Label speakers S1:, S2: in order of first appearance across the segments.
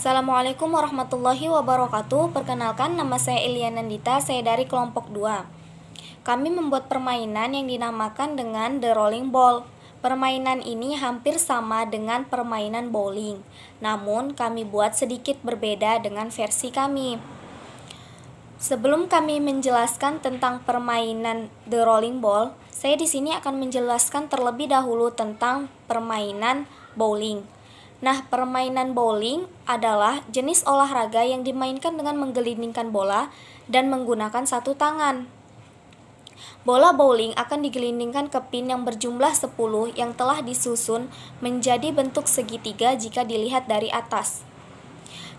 S1: Assalamualaikum warahmatullahi wabarakatuh. Perkenalkan, nama saya Iliana Nandita, saya dari kelompok 2. Kami membuat permainan yang dinamakan dengan The Rolling Ball. Permainan ini hampir sama dengan permainan bowling, namun kami buat sedikit berbeda dengan versi kami. Sebelum kami menjelaskan tentang permainan The Rolling Ball, saya di sini akan menjelaskan terlebih dahulu tentang permainan bowling. Nah, permainan bowling adalah jenis olahraga yang dimainkan dengan menggelindingkan bola dan menggunakan satu tangan. Bola bowling akan digelindingkan ke pin yang berjumlah 10 yang telah disusun menjadi bentuk segitiga jika dilihat dari atas.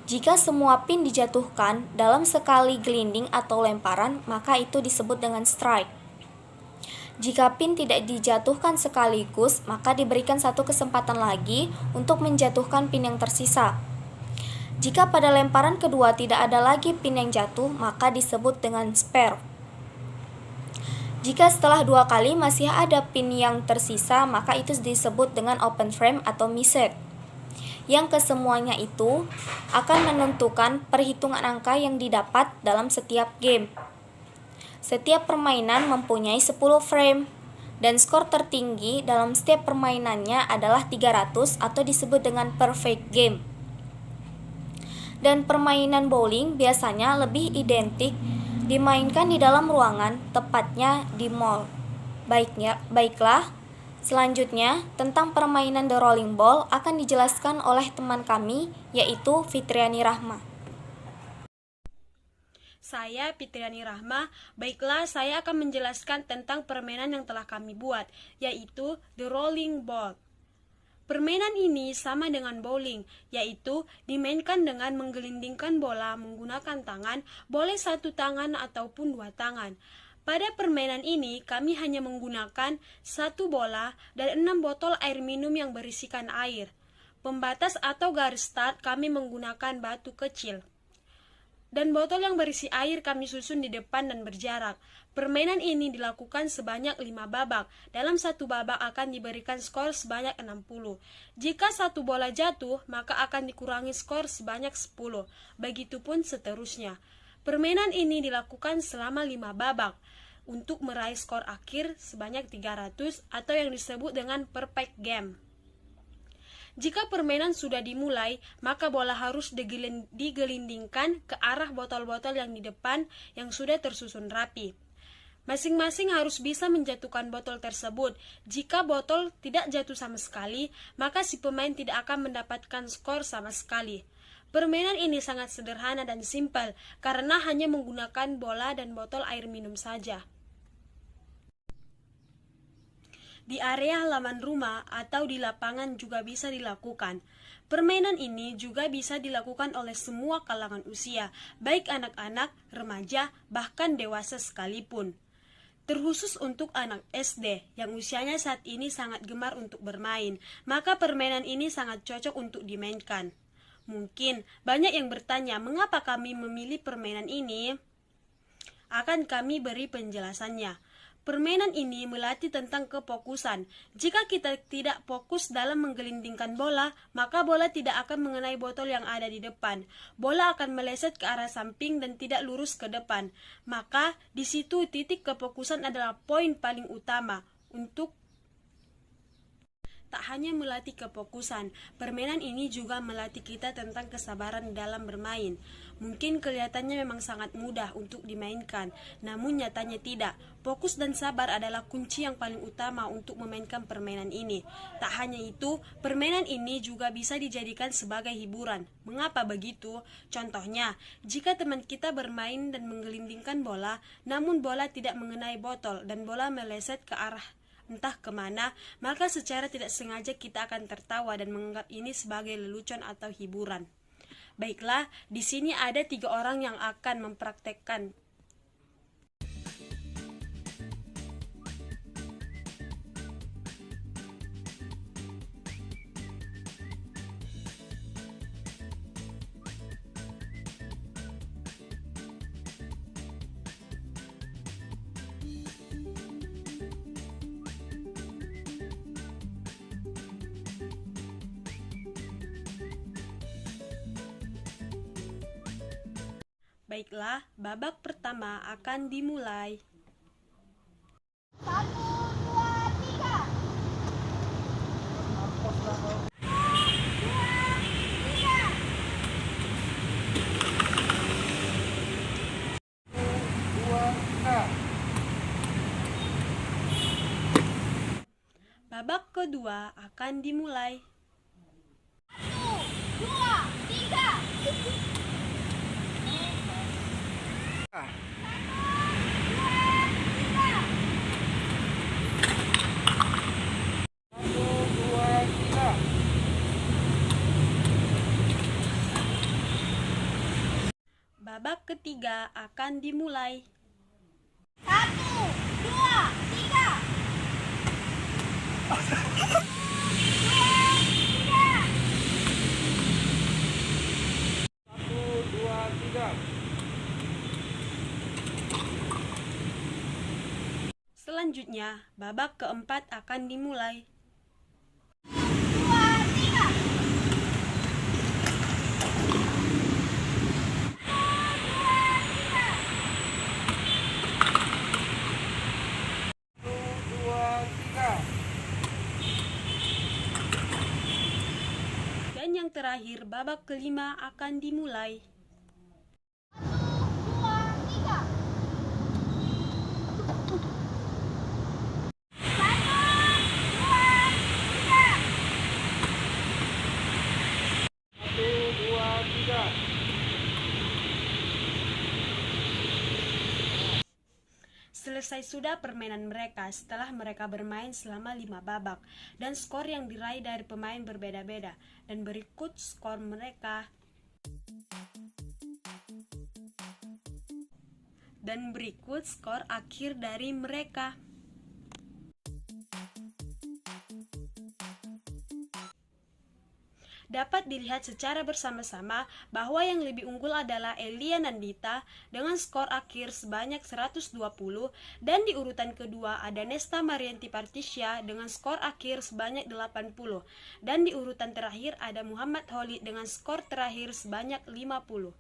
S1: Jika semua pin dijatuhkan dalam sekali gelinding atau lemparan, maka itu disebut dengan strike. Jika pin tidak dijatuhkan sekaligus, maka diberikan satu kesempatan lagi untuk menjatuhkan pin yang tersisa. Jika pada lemparan kedua tidak ada lagi pin yang jatuh, maka disebut dengan spare. Jika setelah 2 kali masih ada pin yang tersisa, maka itu disebut dengan open frame atau misset. Yang kesemuanya itu akan menentukan perhitungan angka yang didapat dalam setiap game. Setiap permainan mempunyai 10 frame, dan skor tertinggi dalam setiap permainannya adalah 300 atau disebut dengan perfect game. Dan permainan bowling biasanya lebih identik dimainkan di dalam ruangan, tepatnya di mall. Baiklah, selanjutnya tentang permainan The Rolling Ball akan dijelaskan oleh teman kami, yaitu Fitriani Rahma.
S2: Saya Fitriani Rahma. Baiklah, saya akan menjelaskan tentang permainan yang telah kami buat, yaitu The Rolling Ball. Permainan ini sama dengan bowling, yaitu dimainkan dengan menggelindingkan bola menggunakan tangan, boleh satu tangan ataupun 2 tangan. Pada permainan ini, kami hanya menggunakan 1 bola dan 6 botol air minum yang berisikan air. Pembatas atau garis start kami menggunakan batu kecil. Dan botol yang berisi air kami susun di depan dan berjarak. Permainan ini dilakukan sebanyak 5 babak. Dalam satu babak akan diberikan skor sebanyak 60. Jika satu bola jatuh, maka akan dikurangi skor sebanyak 10. Begitupun seterusnya. Permainan ini dilakukan selama 5 babak untuk meraih skor akhir sebanyak 300 atau yang disebut dengan perfect game. Jika permainan sudah dimulai, maka bola harus digelindingkan ke arah botol-botol yang di depan yang sudah tersusun rapi. Masing-masing harus bisa menjatuhkan botol tersebut. Jika botol tidak jatuh sama sekali, maka si pemain tidak akan mendapatkan skor sama sekali. Permainan ini sangat sederhana dan simpel karena hanya menggunakan bola dan botol air minum saja. Di area halaman rumah atau di lapangan juga bisa dilakukan. Permainan ini juga bisa dilakukan oleh semua kalangan usia, baik anak-anak, remaja, bahkan dewasa sekalipun. Terkhusus untuk anak SD yang usianya saat ini sangat gemar untuk bermain, maka permainan ini sangat cocok untuk dimainkan. Mungkin banyak yang bertanya, mengapa kami memilih permainan ini? Akan kami beri penjelasannya. Permainan ini melatih tentang kefokusan. Jika kita tidak fokus dalam menggelindingkan bola, maka bola tidak akan mengenai botol yang ada di depan. Bola akan meleset ke arah samping dan tidak lurus ke depan. Maka di situ titik kefokusan adalah poin paling utama untuk tak hanya melatih kefokusan, permainan ini juga melatih kita tentang kesabaran dalam bermain. Mungkin kelihatannya memang sangat mudah untuk dimainkan, namun nyatanya tidak. Fokus dan sabar adalah kunci yang paling utama untuk memainkan permainan ini. Tak hanya itu, permainan ini juga bisa dijadikan sebagai hiburan. Mengapa begitu? Contohnya, jika teman kita bermain dan menggelindingkan bola, namun bola tidak mengenai botol dan bola meleset ke arah entah kemana, maka secara tidak sengaja kita akan tertawa dan menganggap ini sebagai lelucon atau hiburan. Baiklah, di sini ada 3 orang yang akan mempraktekkan. Baiklah, babak pertama akan dimulai.
S3: 1, 2, 3.
S2: Babak kedua akan dimulai.
S3: 1, 2, 3.
S2: Babak ketiga akan dimulai.
S3: 1, 2, 3.
S2: Selanjutnya, babak keempat akan dimulai.
S3: 2, 3.
S2: Dan yang terakhir, babak kelima akan dimulai.
S3: 2, 3.
S2: Selesai sudah permainan mereka setelah mereka bermain selama 5 babak dan skor yang diraih dari pemain berbeda-beda. Dan berikut skor mereka. Dan berikut skor akhir dari mereka. Dapat dilihat secara bersama-sama bahwa yang lebih unggul adalah Elia Nandita dengan skor akhir sebanyak 120 dan di urutan kedua ada Nesta Marianti Partisya dengan skor akhir sebanyak 80 dan di urutan terakhir ada Muhammad Holid dengan skor terakhir sebanyak 50.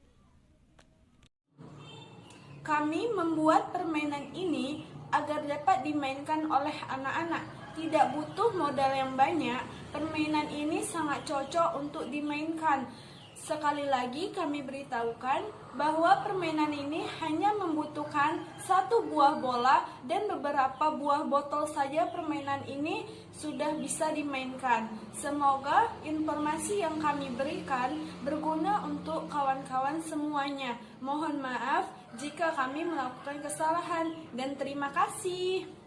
S4: Kami membuat permainan ini agar dapat dimainkan oleh anak-anak. Tidak butuh modal yang banyak, permainan ini sangat cocok untuk dimainkan. Sekali lagi kami beritahukan bahwa permainan ini hanya membutuhkan 1 buah bola dan beberapa buah botol saja. Permainan ini sudah bisa dimainkan. Semoga informasi yang kami berikan berguna untuk kawan-kawan semuanya. Mohon maaf jika kami melakukan kesalahan dan terima kasih.